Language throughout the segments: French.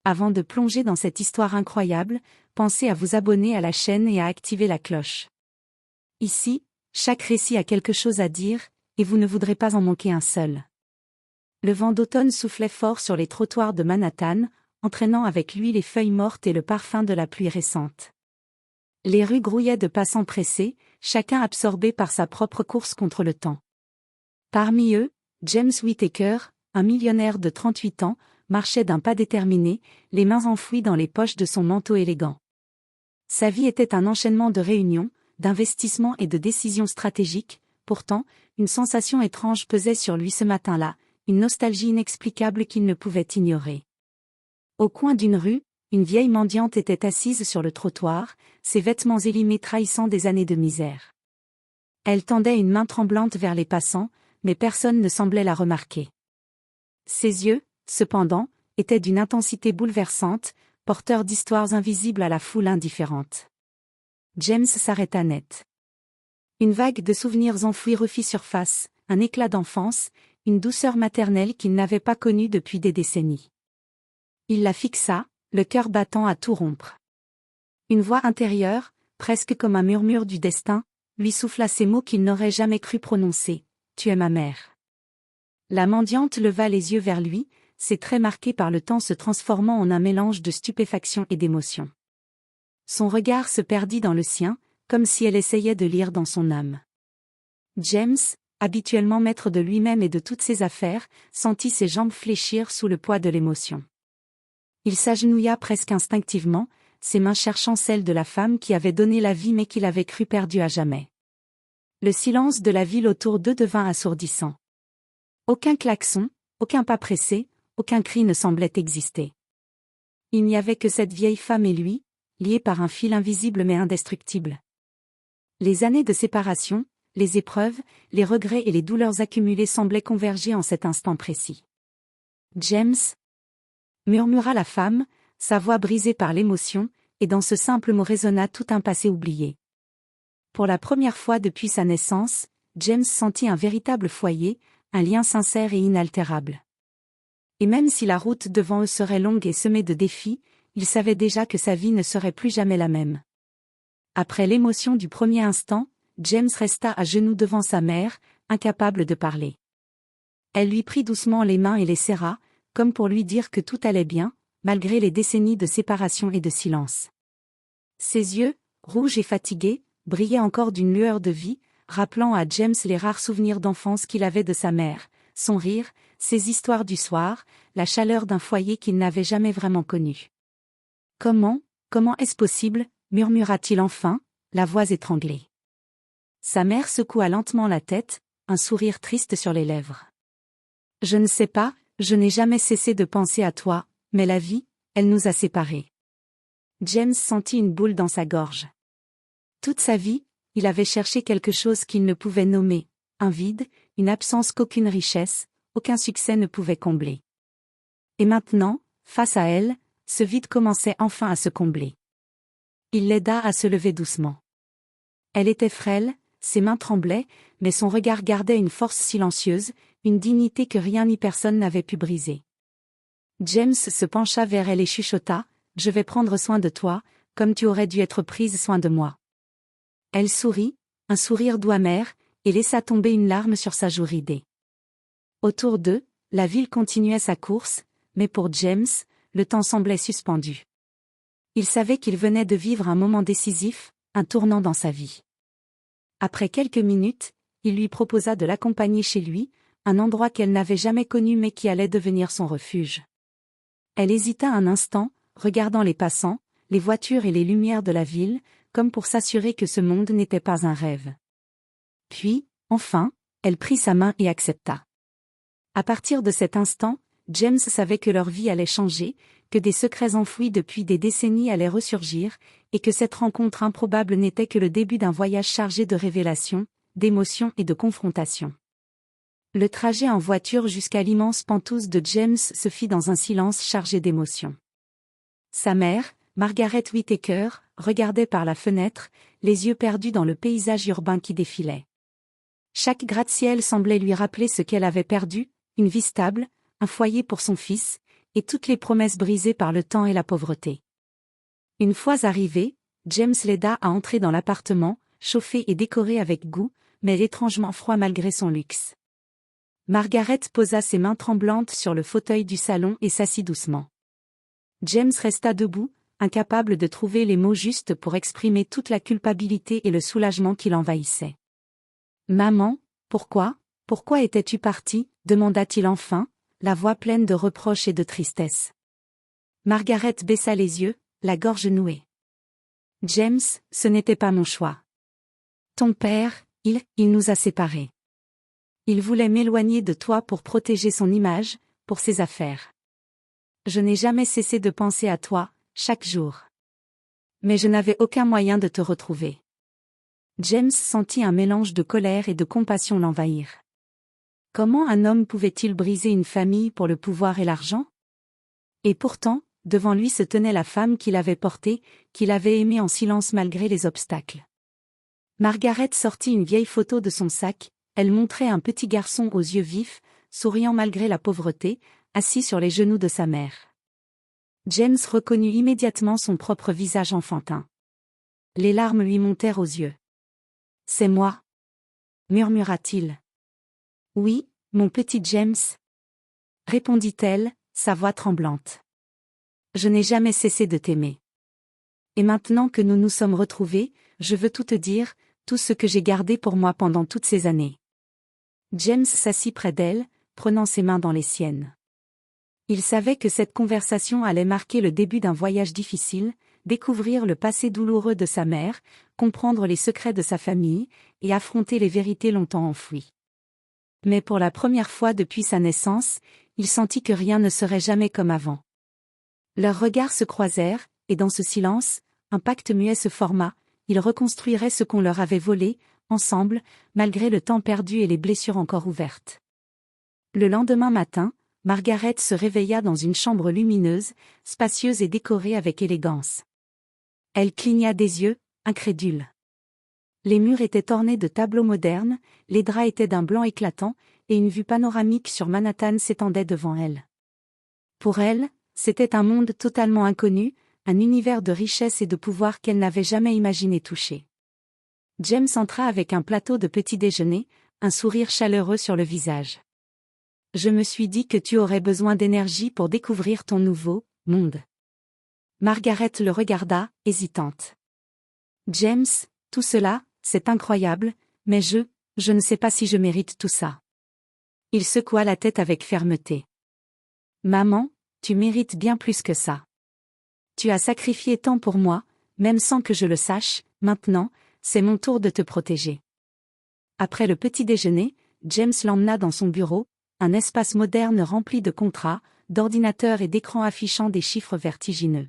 Avant de plonger dans cette histoire incroyable, pensez à vous abonner à la chaîne et à activer la cloche. Ici, chaque récit a quelque chose à dire, et vous ne voudrez pas en manquer un seul. Le vent d'automne soufflait fort sur les trottoirs de Manhattan, entraînant avec lui les feuilles mortes et le parfum de la pluie récente. Les rues grouillaient de passants pressés, chacun absorbé par sa propre course contre le temps. Parmi eux, James Whittaker, un millionnaire de 38 ans, marchait d'un pas déterminé, les mains enfouies dans les poches de son manteau élégant. Sa vie était un enchaînement de réunions, d'investissements et de décisions stratégiques, pourtant, une sensation étrange pesait sur lui ce matin-là, une nostalgie inexplicable qu'il ne pouvait ignorer. Au coin d'une rue, une vieille mendiante était assise sur le trottoir, ses vêtements élimés trahissant des années de misère. Elle tendait une main tremblante vers les passants, mais personne ne semblait la remarquer. Ses yeux, cependant, étaient d'une intensité bouleversante, porteurs d'histoires invisibles à la foule indifférente. James s'arrêta net. Une vague de souvenirs enfouis refit surface, un éclat d'enfance, une douceur maternelle qu'il n'avait pas connue depuis des décennies. Il la fixa, le cœur battant à tout rompre. Une voix intérieure, presque comme un murmure du destin, lui souffla ces mots qu'il n'aurait jamais cru prononcer. « Tu es ma mère. » La mendiante leva les yeux vers lui, ses traits marqués par le temps se transformant en un mélange de stupéfaction et d'émotion. Son regard se perdit dans le sien, comme si elle essayait de lire dans son âme. James, habituellement maître de lui-même et de toutes ses affaires, sentit ses jambes fléchir sous le poids de l'émotion. Il s'agenouilla presque instinctivement, ses mains cherchant celles de la femme qui avait donné la vie mais qu'il avait cru perdue à jamais. Le silence de la ville autour d'eux devint assourdissant. Aucun klaxon, aucun pas pressé, aucun cri ne semblait exister. Il n'y avait que cette vieille femme et lui, liés par un fil invisible mais indestructible. Les années de séparation, les épreuves, les regrets et les douleurs accumulées semblaient converger en cet instant précis. « James » murmura la femme, sa voix brisée par l'émotion, et dans ce simple mot résonna tout un passé oublié. Pour la première fois depuis sa naissance, James sentit un véritable foyer, un lien sincère et inaltérable. Et même si la route devant eux serait longue et semée de défis, il savait déjà que sa vie ne serait plus jamais la même. Après l'émotion du premier instant, James resta à genoux devant sa mère, incapable de parler. Elle lui prit doucement les mains et les serra, comme pour lui dire que tout allait bien, malgré les décennies de séparation et de silence. Ses yeux, rouges et fatigués, brillaient encore d'une lueur de vie, rappelant à James les rares souvenirs d'enfance qu'il avait de sa mère, son rire, ses histoires du soir, la chaleur d'un foyer qu'il n'avait jamais vraiment connu. « Comment est-ce possible ?» murmura-t-il enfin, la voix étranglée. Sa mère secoua lentement la tête, un sourire triste sur les lèvres. « Je ne sais pas, je n'ai jamais cessé de penser à toi, mais la vie, elle nous a séparés. » James sentit une boule dans sa gorge. Toute sa vie, il avait cherché quelque chose qu'il ne pouvait nommer, un vide, une absence qu'aucune richesse, aucun succès ne pouvait combler. Et maintenant, face à elle, ce vide commençait enfin à se combler. Il l'aida à se lever doucement. Elle était frêle, ses mains tremblaient, mais son regard gardait une force silencieuse, une dignité que rien ni personne n'avait pu briser. James se pencha vers elle et chuchota, « Je vais prendre soin de toi, comme tu aurais dû être prise soin de moi. » Elle sourit, un sourire doux amer, et laissa tomber une larme sur sa joue ridée. Autour d'eux, la ville continuait sa course, mais pour James, le temps semblait suspendu. Il savait qu'il venait de vivre un moment décisif, un tournant dans sa vie. Après quelques minutes, il lui proposa de l'accompagner chez lui, un endroit qu'elle n'avait jamais connu mais qui allait devenir son refuge. Elle hésita un instant, regardant les passants, les voitures et les lumières de la ville, comme pour s'assurer que ce monde n'était pas un rêve. Puis, enfin, elle prit sa main et accepta. À partir de cet instant, James savait que leur vie allait changer, que des secrets enfouis depuis des décennies allaient ressurgir, et que cette rencontre improbable n'était que le début d'un voyage chargé de révélations, d'émotions et de confrontations. Le trajet en voiture jusqu'à l'immense pentouse de James se fit dans un silence chargé d'émotions. Sa mère, Margaret Whittaker, regardait par la fenêtre, les yeux perdus dans le paysage urbain qui défilait. Chaque gratte-ciel semblait lui rappeler ce qu'elle avait perdu, une vie stable, un foyer pour son fils, et toutes les promesses brisées par le temps et la pauvreté. Une fois arrivé, James l'aida à entrer dans l'appartement, chauffé et décoré avec goût, mais étrangement froid malgré son luxe. Margaret posa ses mains tremblantes sur le fauteuil du salon et s'assit doucement. James resta debout, incapable de trouver les mots justes pour exprimer toute la culpabilité et le soulagement qui l'envahissait. « Maman, pourquoi étais-tu partie ?» demanda-t-il enfin, la voix pleine de reproches et de tristesse. Margaret baissa les yeux, la gorge nouée. « James, ce n'était pas mon choix. Ton père, il nous a séparés. Il voulait m'éloigner de toi pour protéger son image, pour ses affaires. Je n'ai jamais cessé de penser à toi, chaque jour. Mais je n'avais aucun moyen de te retrouver. » James sentit un mélange de colère et de compassion l'envahir. Comment un homme pouvait-il briser une famille pour le pouvoir et l'argent? Et pourtant, devant lui se tenait la femme qu'il avait portée, qu'il avait aimée en silence malgré les obstacles. Margaret sortit une vieille photo de son sac, elle montrait un petit garçon aux yeux vifs, souriant malgré la pauvreté, assis sur les genoux de sa mère. James reconnut immédiatement son propre visage enfantin. Les larmes lui montèrent aux yeux. « C'est moi » murmura-t-il. « Oui, mon petit James » répondit-elle, sa voix tremblante. « Je n'ai jamais cessé de t'aimer. Et maintenant que nous nous sommes retrouvés, je veux tout te dire, tout ce que j'ai gardé pour moi pendant toutes ces années. » James s'assit près d'elle, prenant ses mains dans les siennes. Il savait que cette conversation allait marquer le début d'un voyage difficile, découvrir le passé douloureux de sa mère, comprendre les secrets de sa famille, et affronter les vérités longtemps enfouies. Mais pour la première fois depuis sa naissance, il sentit que rien ne serait jamais comme avant. Leurs regards se croisèrent, et dans ce silence, un pacte muet se forma, ils reconstruiraient ce qu'on leur avait volé, ensemble, malgré le temps perdu et les blessures encore ouvertes. Le lendemain matin, Margaret se réveilla dans une chambre lumineuse, spacieuse et décorée avec élégance. Elle cligna des yeux, incrédule. Les murs étaient ornés de tableaux modernes, les draps étaient d'un blanc éclatant, et une vue panoramique sur Manhattan s'étendait devant elle. Pour elle, c'était un monde totalement inconnu, un univers de richesse et de pouvoir qu'elle n'avait jamais imaginé toucher. James entra avec un plateau de petit déjeuner, un sourire chaleureux sur le visage. « Je me suis dit que tu aurais besoin d'énergie pour découvrir ton nouveau monde. » Margaret le regarda, hésitante. « James, tout cela, c'est incroyable, mais je ne sais pas si je mérite tout ça. » Il secoua la tête avec fermeté. « Maman, tu mérites bien plus que ça. Tu as sacrifié tant pour moi, même sans que je le sache, maintenant, c'est mon tour de te protéger. » Après le petit déjeuner, James l'emmena dans son bureau, un espace moderne rempli de contrats, d'ordinateurs et d'écrans affichant des chiffres vertigineux.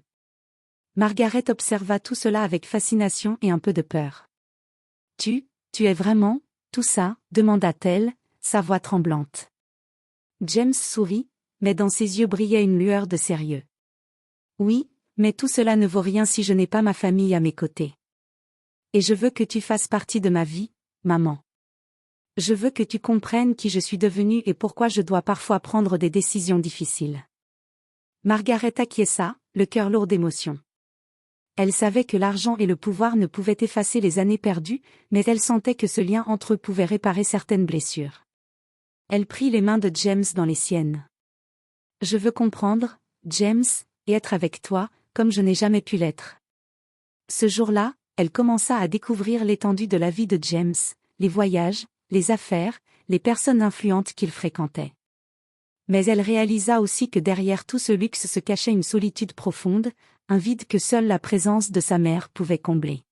Margaret observa tout cela avec fascination et un peu de peur. « Tu es vraiment, tout ça ?» demanda-t-elle, sa voix tremblante. James sourit, mais dans ses yeux brillait une lueur de sérieux. « Oui, mais tout cela ne vaut rien si je n'ai pas ma famille à mes côtés. Et je veux que tu fasses partie de ma vie, maman. Je veux que tu comprennes qui je suis devenue et pourquoi je dois parfois prendre des décisions difficiles. » Margaret acquiesça, le cœur lourd d'émotion. Elle savait que l'argent et le pouvoir ne pouvaient effacer les années perdues, mais elle sentait que ce lien entre eux pouvait réparer certaines blessures. Elle prit les mains de James dans les siennes. « Je veux comprendre, James, et être avec toi, comme je n'ai jamais pu l'être. » Ce jour-là, elle commença à découvrir l'étendue de la vie de James, les voyages, les affaires, les personnes influentes qu'il fréquentait. Mais elle réalisa aussi que derrière tout ce luxe se cachait une solitude profonde, un vide que seule la présence de sa mère pouvait combler.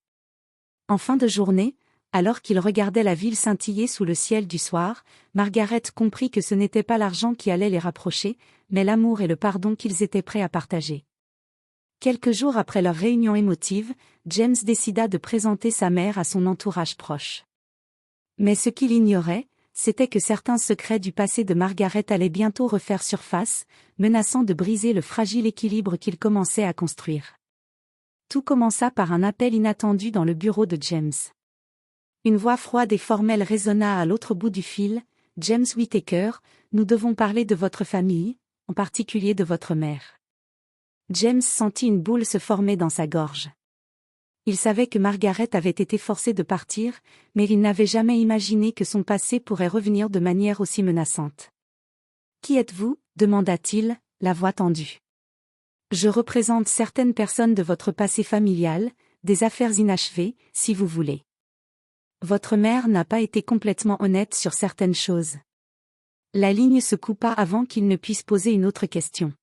En fin de journée, alors qu'il regardait la ville scintiller sous le ciel du soir, Margaret comprit que ce n'était pas l'argent qui allait les rapprocher, mais l'amour et le pardon qu'ils étaient prêts à partager. Quelques jours après leur réunion émotive, James décida de présenter sa mère à son entourage proche. Mais ce qu'il ignorait, c'était que certains secrets du passé de Margaret allaient bientôt refaire surface, menaçant de briser le fragile équilibre qu'il commençait à construire. Tout commença par un appel inattendu dans le bureau de James. Une voix froide et formelle résonna à l'autre bout du fil. « James Whittaker, nous devons parler de votre famille, en particulier de votre mère. James sentit une boule se former dans sa gorge. Il savait que Margaret avait été forcée de partir, mais il n'avait jamais imaginé que son passé pourrait revenir de manière aussi menaçante. « Qui êtes-vous » demanda-t-il, la voix tendue. « Je représente certaines personnes de votre passé familial, des affaires inachevées, si vous voulez. Votre mère n'a pas été complètement honnête sur certaines choses. » La ligne se coupa avant qu'il ne puisse poser une autre question.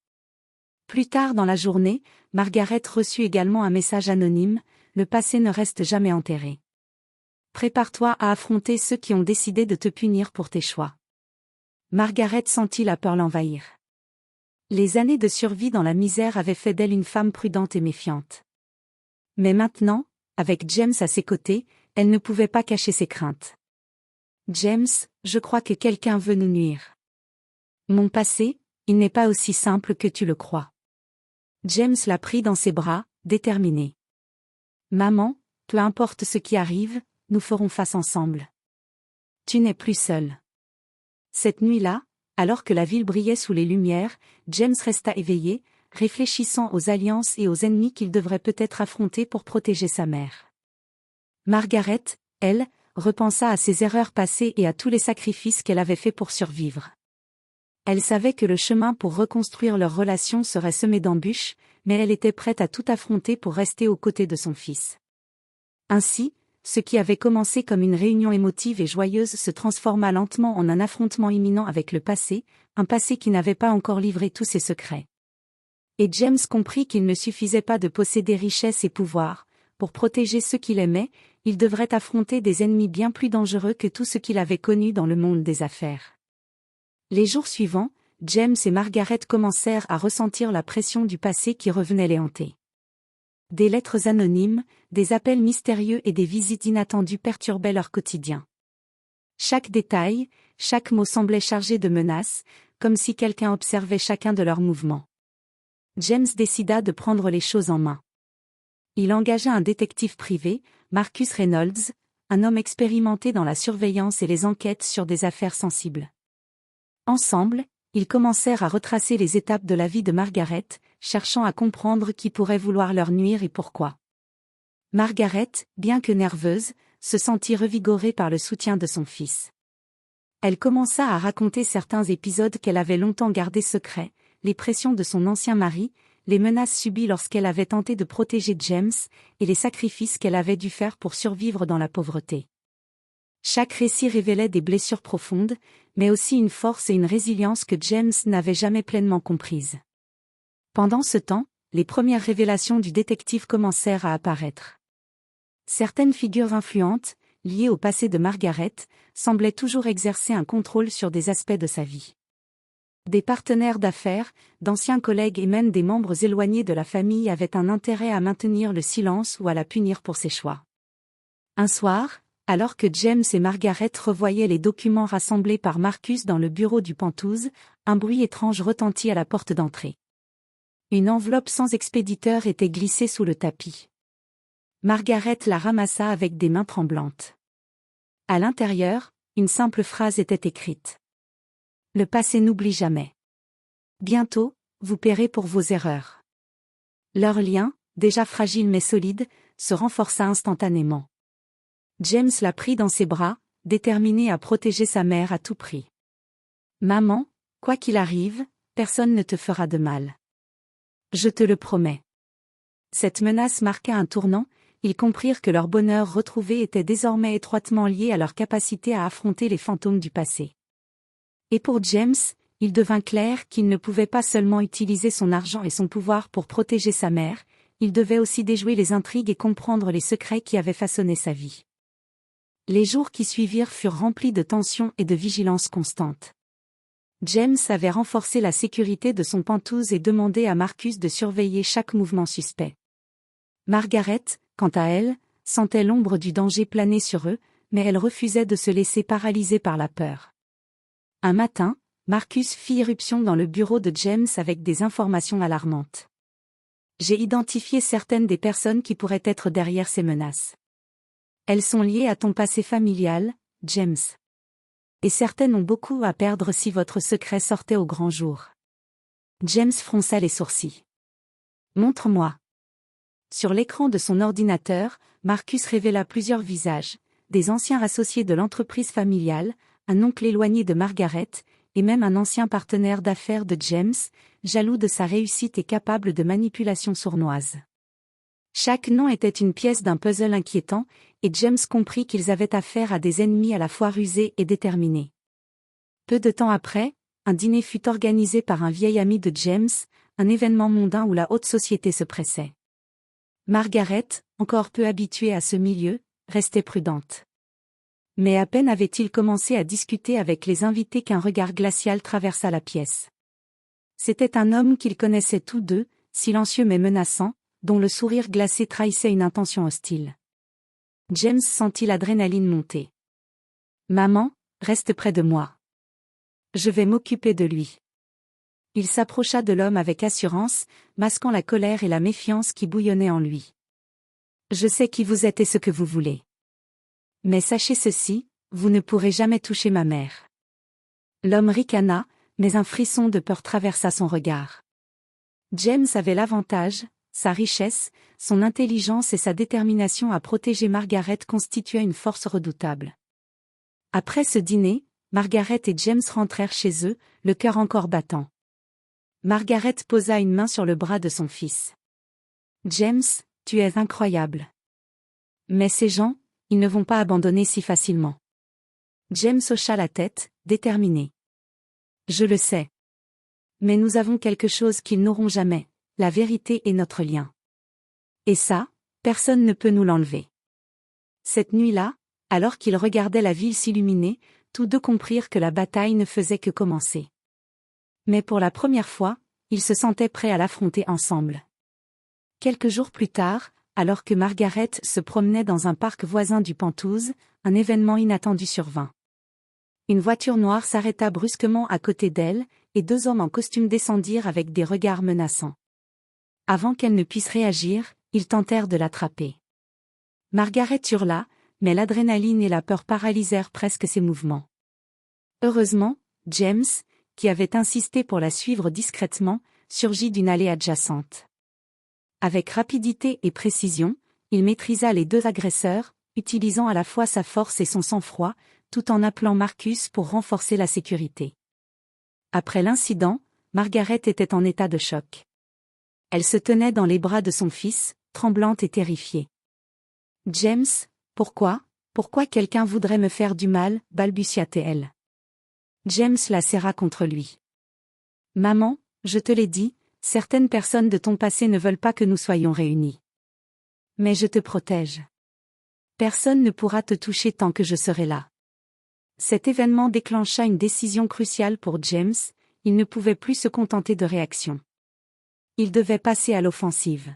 Plus tard dans la journée, Margaret reçut également un message anonyme: « Le passé ne reste jamais enterré. Prépare-toi à affronter ceux qui ont décidé de te punir pour tes choix. » Margaret sentit la peur l'envahir. Les années de survie dans la misère avaient fait d'elle une femme prudente et méfiante. Mais maintenant, avec James à ses côtés, elle ne pouvait pas cacher ses craintes. « James, je crois que quelqu'un veut nous nuire. Mon passé, il n'est pas aussi simple que tu le crois. » James la prit dans ses bras, déterminé. « Maman, peu importe ce qui arrive, nous ferons face ensemble. Tu n'es plus seule. » Cette nuit-là, alors que la ville brillait sous les lumières, James resta éveillé, réfléchissant aux alliances et aux ennemis qu'il devrait peut-être affronter pour protéger sa mère. Margaret, elle, repensa à ses erreurs passées et à tous les sacrifices qu'elle avait faits pour survivre. Elle savait que le chemin pour reconstruire leur relation serait semé d'embûches, mais elle était prête à tout affronter pour rester aux côtés de son fils. Ainsi, ce qui avait commencé comme une réunion émotive et joyeuse se transforma lentement en un affrontement imminent avec le passé, un passé qui n'avait pas encore livré tous ses secrets. Et James comprit qu'il ne suffisait pas de posséder richesse et pouvoir. Pour protéger ceux qu'il aimait, il devrait affronter des ennemis bien plus dangereux que tout ce qu'il avait connu dans le monde des affaires. Les jours suivants, James et Margaret commencèrent à ressentir la pression du passé qui revenait les hanter. Des lettres anonymes, des appels mystérieux et des visites inattendues perturbaient leur quotidien. Chaque détail, chaque mot semblait chargé de menaces, comme si quelqu'un observait chacun de leurs mouvements. James décida de prendre les choses en main. Il engagea un détective privé, Marcus Reynolds, un homme expérimenté dans la surveillance et les enquêtes sur des affaires sensibles. Ensemble, ils commencèrent à retracer les étapes de la vie de Margaret, cherchant à comprendre qui pourrait vouloir leur nuire et pourquoi. Margaret, bien que nerveuse, se sentit revigorée par le soutien de son fils. Elle commença à raconter certains épisodes qu'elle avait longtemps gardés secrets, les pressions de son ancien mari, les menaces subies lorsqu'elle avait tenté de protéger James, et les sacrifices qu'elle avait dû faire pour survivre dans la pauvreté. Chaque récit révélait des blessures profondes, mais aussi une force et une résilience que James n'avait jamais pleinement comprises. Pendant ce temps, les premières révélations du détective commencèrent à apparaître. Certaines figures influentes, liées au passé de Margaret, semblaient toujours exercer un contrôle sur des aspects de sa vie. Des partenaires d'affaires, d'anciens collègues et même des membres éloignés de la famille avaient un intérêt à maintenir le silence ou à la punir pour ses choix. Un soir, alors que James et Margaret revoyaient les documents rassemblés par Marcus dans le bureau du Penthouse, un bruit étrange retentit à la porte d'entrée. Une enveloppe sans expéditeur était glissée sous le tapis. Margaret la ramassa avec des mains tremblantes. À l'intérieur, une simple phrase était écrite. « Le passé n'oublie jamais. Bientôt, vous paierez pour vos erreurs. » Leur lien, déjà fragile mais solide, se renforça instantanément. James la prit dans ses bras, déterminé à protéger sa mère à tout prix. « Maman, quoi qu'il arrive, personne ne te fera de mal. Je te le promets. » Cette menace marqua un tournant, ils comprirent que leur bonheur retrouvé était désormais étroitement lié à leur capacité à affronter les fantômes du passé. Et pour James, il devint clair qu'il ne pouvait pas seulement utiliser son argent et son pouvoir pour protéger sa mère, il devait aussi déjouer les intrigues et comprendre les secrets qui avaient façonné sa vie. Les jours qui suivirent furent remplis de tensions et de vigilance constante. James avait renforcé la sécurité de son Penthouse et demandé à Marcus de surveiller chaque mouvement suspect. Margaret, quant à elle, sentait l'ombre du danger planer sur eux, mais elle refusait de se laisser paralyser par la peur. Un matin, Marcus fit irruption dans le bureau de James avec des informations alarmantes. « J'ai identifié certaines des personnes qui pourraient être derrière ces menaces. Elles sont liées à ton passé familial, James. Et certaines ont beaucoup à perdre si votre secret sortait au grand jour. James fronça les sourcils. Montre-moi. Sur l'écran de son ordinateur, Marcus révéla plusieurs visages, des anciens associés de l'entreprise familiale, un oncle éloigné de Margaret, et même un ancien partenaire d'affaires de James, jaloux de sa réussite et capable de manipulation sournoise. Chaque nom était une pièce d'un puzzle inquiétant, et James comprit qu'ils avaient affaire à des ennemis à la fois rusés et déterminés. Peu de temps après, un dîner fut organisé par un vieil ami de James, un événement mondain où la haute société se pressait. Margaret, encore peu habituée à ce milieu, restait prudente. Mais à peine avait-il commencé à discuter avec les invités qu'un regard glacial traversa la pièce. C'était un homme qu'ils connaissaient tous deux, silencieux mais menaçant, dont le sourire glacé trahissait une intention hostile. James sentit l'adrénaline monter. « Maman, reste près de moi. Je vais m'occuper de lui. » Il s'approcha de l'homme avec assurance, masquant la colère et la méfiance qui bouillonnaient en lui. « Je sais qui vous êtes et ce que vous voulez. Mais sachez ceci, vous ne pourrez jamais toucher ma mère. » L'homme ricana, mais un frisson de peur traversa son regard. James avait l'avantage, sa richesse, son intelligence et sa détermination à protéger Margaret constituaient une force redoutable. Après ce dîner, Margaret et James rentrèrent chez eux, le cœur encore battant. Margaret posa une main sur le bras de son fils. « James, tu es incroyable. Mais ces gens, ils ne vont pas abandonner si facilement. » James hocha la tête, déterminé. « Je le sais. Mais nous avons quelque chose qu'ils n'auront jamais, la vérité est notre lien. Et ça, personne ne peut nous l'enlever. » Cette nuit-là, alors qu'ils regardaient la ville s'illuminer, tous deux comprirent que la bataille ne faisait que commencer. Mais pour la première fois, ils se sentaient prêts à l'affronter ensemble. Quelques jours plus tard, alors que Margaret se promenait dans un parc voisin du Penthouse, un événement inattendu survint. Une voiture noire s'arrêta brusquement à côté d'elle, et deux hommes en costume descendirent avec des regards menaçants. Avant qu'elle ne puisse réagir, ils tentèrent de l'attraper. Margaret hurla, mais l'adrénaline et la peur paralysèrent presque ses mouvements. Heureusement, James, qui avait insisté pour la suivre discrètement, surgit d'une allée adjacente. Avec rapidité et précision, il maîtrisa les deux agresseurs, utilisant à la fois sa force et son sang-froid, tout en appelant Marcus pour renforcer la sécurité. Après l'incident, Margaret était en état de choc. Elle se tenait dans les bras de son fils, tremblante et terrifiée. « James, pourquoi quelqu'un voudrait me faire du mal ?» balbutia-t-elle. James la serra contre lui. « Maman, je te l'ai dit, certaines personnes de ton passé ne veulent pas que nous soyons réunis. Mais je te protège. Personne ne pourra te toucher tant que je serai là. » Cet événement déclencha une décision cruciale pour James, il ne pouvait plus se contenter de réactions. Il devait passer à l'offensive.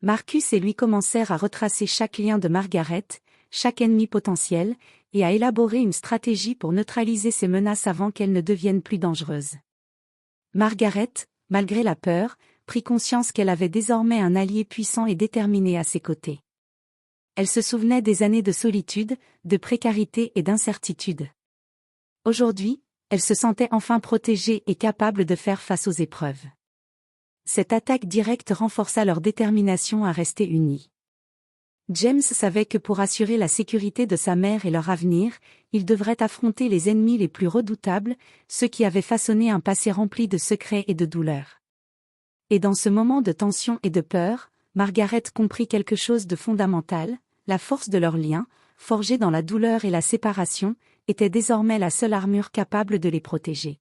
Marcus et lui commencèrent à retracer chaque lien de Margaret, chaque ennemi potentiel, et à élaborer une stratégie pour neutraliser ces menaces avant qu'elles ne deviennent plus dangereuses. Margaret, malgré la peur, prit conscience qu'elle avait désormais un allié puissant et déterminé à ses côtés. Elle se souvenait des années de solitude, de précarité et d'incertitude. Aujourd'hui, elle se sentait enfin protégée et capable de faire face aux épreuves. Cette attaque directe renforça leur détermination à rester unis. James savait que pour assurer la sécurité de sa mère et leur avenir, il devrait affronter les ennemis les plus redoutables, ceux qui avaient façonné un passé rempli de secrets et de douleurs. Et dans ce moment de tension et de peur, Margaret comprit quelque chose de fondamental, la force de leur lien, forgée dans la douleur et la séparation, était désormais la seule armure capable de les protéger.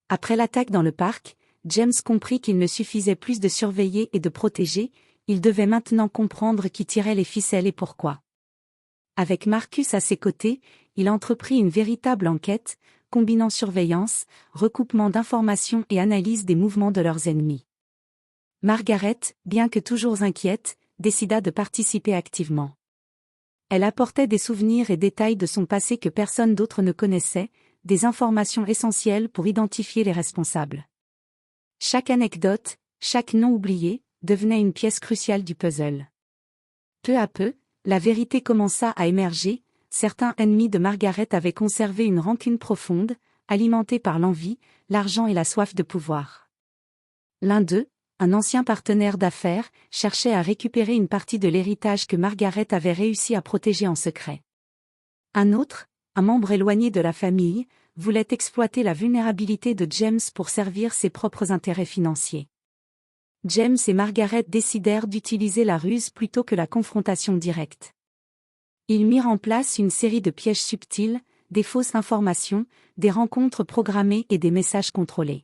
Après l'attaque dans le parc, James comprit qu'il ne suffisait plus de surveiller et de protéger, il devait maintenant comprendre qui tirait les ficelles et pourquoi. Avec Marcus à ses côtés, il entreprit une véritable enquête, combinant surveillance, recoupement d'informations et analyse des mouvements de leurs ennemis. Margaret, bien que toujours inquiète, décida de participer activement. Elle apportait des souvenirs et détails de son passé que personne d'autre ne connaissait, des informations essentielles pour identifier les responsables. Chaque anecdote, chaque nom oublié, devenait une pièce cruciale du puzzle. Peu à peu, la vérité commença à émerger, certains ennemis de Margaret avaient conservé une rancune profonde, alimentée par l'envie, l'argent et la soif de pouvoir. L'un d'eux, un ancien partenaire d'affaires, cherchait à récupérer une partie de l'héritage que Margaret avait réussi à protéger en secret. Un autre, un membre éloigné de la famille, voulait exploiter la vulnérabilité de James pour servir ses propres intérêts financiers. James et Margaret décidèrent d'utiliser la ruse plutôt que la confrontation directe. Ils mirent en place une série de pièges subtils, des fausses informations, des rencontres programmées et des messages contrôlés.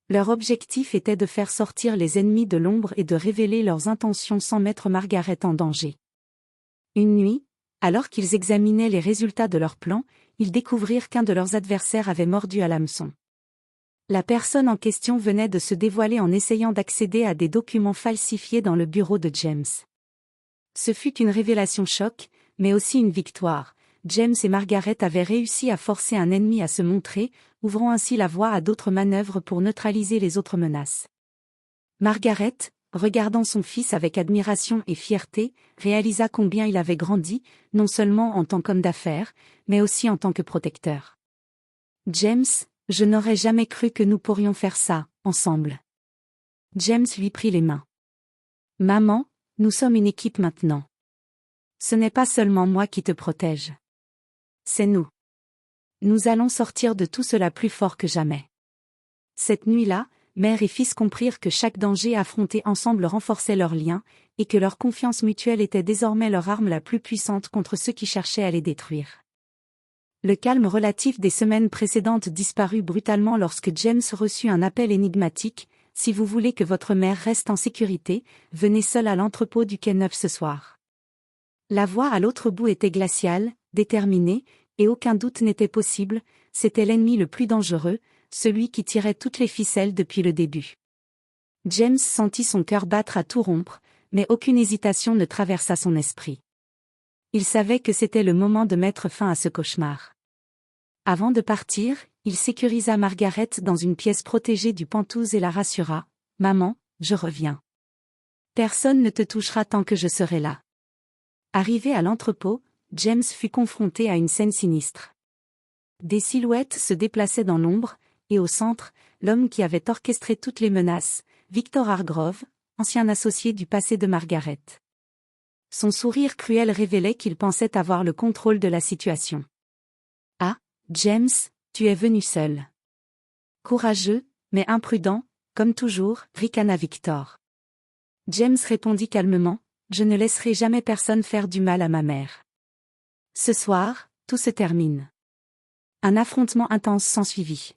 Leur objectif était de faire sortir les ennemis de l'ombre et de révéler leurs intentions sans mettre Margaret en danger. Une nuit, alors qu'ils examinaient les résultats de leur plan, ils découvrirent qu'un de leurs adversaires avait mordu à l'hameçon. La personne en question venait de se dévoiler en essayant d'accéder à des documents falsifiés dans le bureau de James. Ce fut une révélation choc, mais aussi une victoire. James et Margaret avaient réussi à forcer un ennemi à se montrer, ouvrant ainsi la voie à d'autres manœuvres pour neutraliser les autres menaces. Margaret, regardant son fils avec admiration et fierté, réalisa combien il avait grandi, non seulement en tant qu'homme d'affaires, mais aussi en tant que protecteur. James, je n'aurais jamais cru que nous pourrions faire ça, ensemble. James lui prit les mains. Maman, nous sommes une équipe maintenant. Ce n'est pas seulement moi qui te protège. C'est nous. Nous allons sortir de tout cela plus fort que jamais. Cette nuit-là, mère et fils comprirent que chaque danger affronté ensemble renforçait leur lien, et que leur confiance mutuelle était désormais leur arme la plus puissante contre ceux qui cherchaient à les détruire. Le calme relatif des semaines précédentes disparut brutalement lorsque James reçut un appel énigmatique: « Si vous voulez que votre mère reste en sécurité, venez seul à l'entrepôt du quai Neuf ce soir. » La voix à l'autre bout était glaciale, déterminée, et aucun doute n'était possible, c'était l'ennemi le plus dangereux, celui qui tirait toutes les ficelles depuis le début. James sentit son cœur battre à tout rompre, mais aucune hésitation ne traversa son esprit. Il savait que c'était le moment de mettre fin à ce cauchemar. Avant de partir, il sécurisa Margaret dans une pièce protégée du Pentouse et la rassura: « Maman, je reviens. Personne ne te touchera tant que je serai là. » Arrivé à l'entrepôt, James fut confronté à une scène sinistre. Des silhouettes se déplaçaient dans l'ombre, et au centre, l'homme qui avait orchestré toutes les menaces, Victor Hargrove, ancien associé du passé de Margaret. Son sourire cruel révélait qu'il pensait avoir le contrôle de la situation. « Ah, James, tu es venu seul. »« Courageux, mais imprudent, comme toujours, » ricana Victor. James répondit calmement: « Je ne laisserai jamais personne faire du mal à ma mère. » Ce soir, tout se termine. Un affrontement intense s'ensuivit.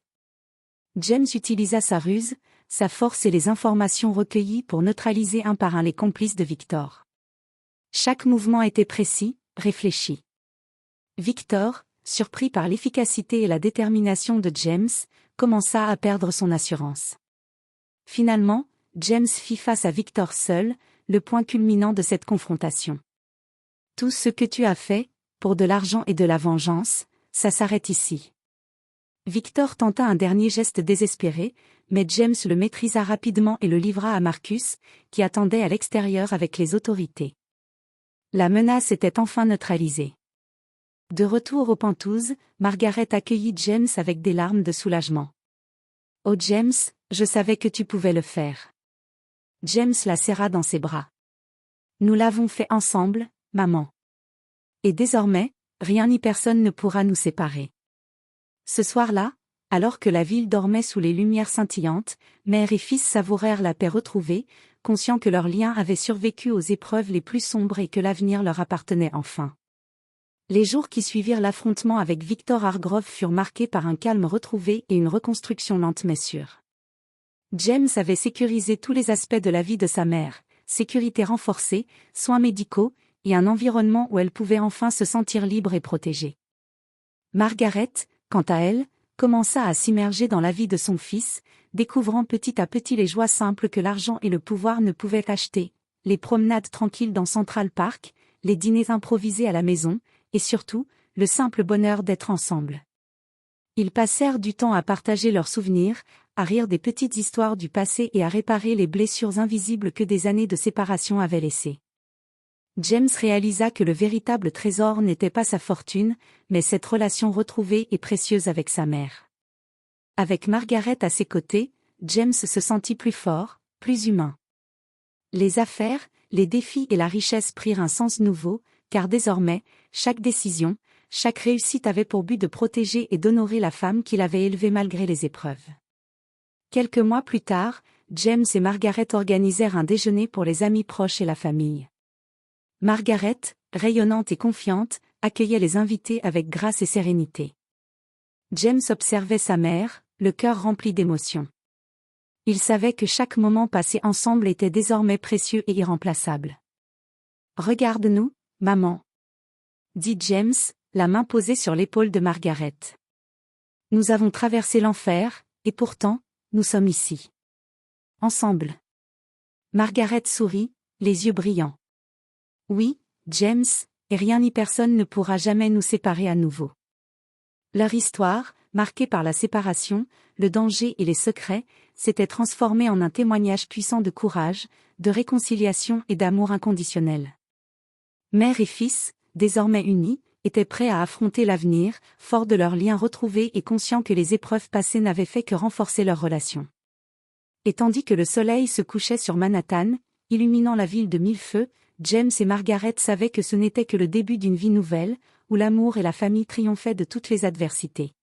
James utilisa sa ruse, sa force et les informations recueillies pour neutraliser un par un les complices de Victor. Chaque mouvement était précis, réfléchi. Victor, surpris par l'efficacité et la détermination de James, commença à perdre son assurance. Finalement, James fit face à Victor seul, le point culminant de cette confrontation. « Tout ce que tu as fait, pour de l'argent et de la vengeance, ça s'arrête ici. » Victor tenta un dernier geste désespéré, mais James le maîtrisa rapidement et le livra à Marcus, qui attendait à l'extérieur avec les autorités. La menace était enfin neutralisée. De retour au Pentouse, Margaret accueillit James avec des larmes de soulagement. « Oh James, je savais que tu pouvais le faire. » James la serra dans ses bras. « Nous l'avons fait ensemble, maman. Et désormais, rien ni personne ne pourra nous séparer. » Ce soir-là, alors que la ville dormait sous les lumières scintillantes, mère et fils savourèrent la paix retrouvée, conscients que leur lien avait survécu aux épreuves les plus sombres et que l'avenir leur appartenait enfin. Les jours qui suivirent l'affrontement avec Victor Hargrove furent marqués par un calme retrouvé et une reconstruction lente mais sûre. James avait sécurisé tous les aspects de la vie de sa mère: sécurité renforcée, soins médicaux, et un environnement où elle pouvait enfin se sentir libre et protégée. Margaret, quant à elle, commença à s'immerger dans la vie de son fils, découvrant petit à petit les joies simples que l'argent et le pouvoir ne pouvaient acheter, les promenades tranquilles dans Central Park, les dîners improvisés à la maison, et surtout, le simple bonheur d'être ensemble. Ils passèrent du temps à partager leurs souvenirs, à rire des petites histoires du passé et à réparer les blessures invisibles que des années de séparation avaient laissées. James réalisa que le véritable trésor n'était pas sa fortune, mais cette relation retrouvée et précieuse avec sa mère. Avec Margaret à ses côtés, James se sentit plus fort, plus humain. Les affaires, les défis et la richesse prirent un sens nouveau, car désormais, chaque décision, chaque réussite avait pour but de protéger et d'honorer la femme qu'il avait élevée malgré les épreuves. Quelques mois plus tard, James et Margaret organisèrent un déjeuner pour les amis proches et la famille. Margaret, rayonnante et confiante, accueillait les invités avec grâce et sérénité. James observait sa mère, le cœur rempli d'émotion. Il savait que chaque moment passé ensemble était désormais précieux et irremplaçable. « Regarde-nous, maman », dit James, la main posée sur l'épaule de Margaret. « Nous avons traversé l'enfer, et pourtant, nous sommes ici. Ensemble. » Margaret sourit, les yeux brillants. « Oui, James, et rien ni personne ne pourra jamais nous séparer à nouveau. » Leur histoire, marquée par la séparation, le danger et les secrets, s'était transformée en un témoignage puissant de courage, de réconciliation et d'amour inconditionnel. Mère et fils, désormais unis, étaient prêts à affronter l'avenir, forts de leur lien retrouvé et conscients que les épreuves passées n'avaient fait que renforcer leur relation. Et tandis que le soleil se couchait sur Manhattan, illuminant la ville de mille feux, James et Margaret savaient que ce n'était que le début d'une vie nouvelle, où l'amour et la famille triomphaient de toutes les adversités.